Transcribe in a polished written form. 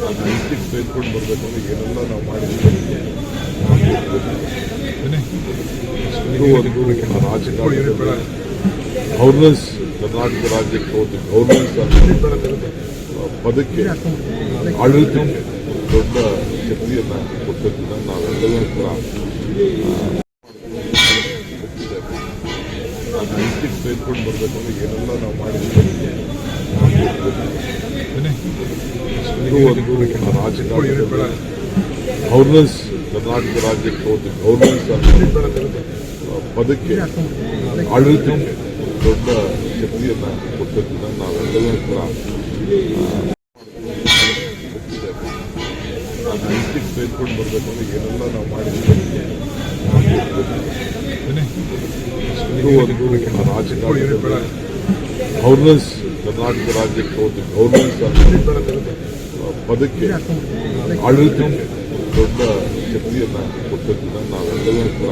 ಅದು ಇಂಟಿಗೆ ತೆಗೆದುಕೊಂಡು ಬರಬೇಕಂದ್ರೆ ಏನೆಲ್ಲ ನಾವು ಮಾಡಿದ್ದೀವಿ ಇದು ಒಂದು ರಾಜಕಾರಣದ ಗವರ್ನೆನ್ಸ್ ಕರ್ನಾಟಕ ರಾಜ್ಯಕ್ಕೆ ಹೋದ ಗವರ್ನೆನ್ಸ್ ಪದಕ್ಕೆ ಆಡಳಿತಕ್ಕೆ ದೊಡ್ಡ ಶಕ್ತಿಯನ್ನು ಕೊಟ್ಟಿದ್ದನ್ನು ನಾವೆಲ್ಲರೂ ಕೂಡ ಅದು ಇಂಟಿಗೆ ತೆಗೆದುಕೊಂಡು ಬರಬೇಕಂದ್ರೆ ಏನೆಲ್ಲ ನಾವು ಮಾಡಿದ್ದೀವಿ ಇದು ಒಂದು ರಾಜಕಾರಣದ ಗವರ್ನೆನ್ಸ್ ಕರ್ನಾಟಕ ರಾಜ್ಯಕ್ಕೆ ಹೋದ ಗವರ್ನೆನ್ಸ್ ಪದಕ್ಕೆ ಆಡಳಿತಕ್ಕೆ ದೊಡ್ಡ ಶಕ್ತಿಯನ್ನು ಕೊಟ್ಟಿದ್ದನ್ನು ನಾವೆಲ್ಲರೂ ಕೂಡ ಅದು ಇಂಟಿಗೆ ತೆಗೆದುಕೊಂಡು ಬರಬೇಕಂದ್ರೆ ಏನೆಲ್ಲ ನಾವು ಮಾಡಿದ್ದೀವಿ ಇದು ಒಂದು ರಾಜಕಾರಣದ ಗವರ್ನೆನ್ಸ್ ಕರ್ನಾಟಕ ರಾಜ್ಯಕ್ಕೆ ಹೋದ ಗವರ್ನೆನ್ಸ್ ಪದಕ್ಕೆ ಆಡಳಿತಕ್ಕೆ ದೊಡ್ಡ ಶಕ್ತಿಯನ್ನು ಕೊಟ್ಟಿದ್ದನ್ನು ನಾವೆಲ್ಲರೂ ಕೂಡ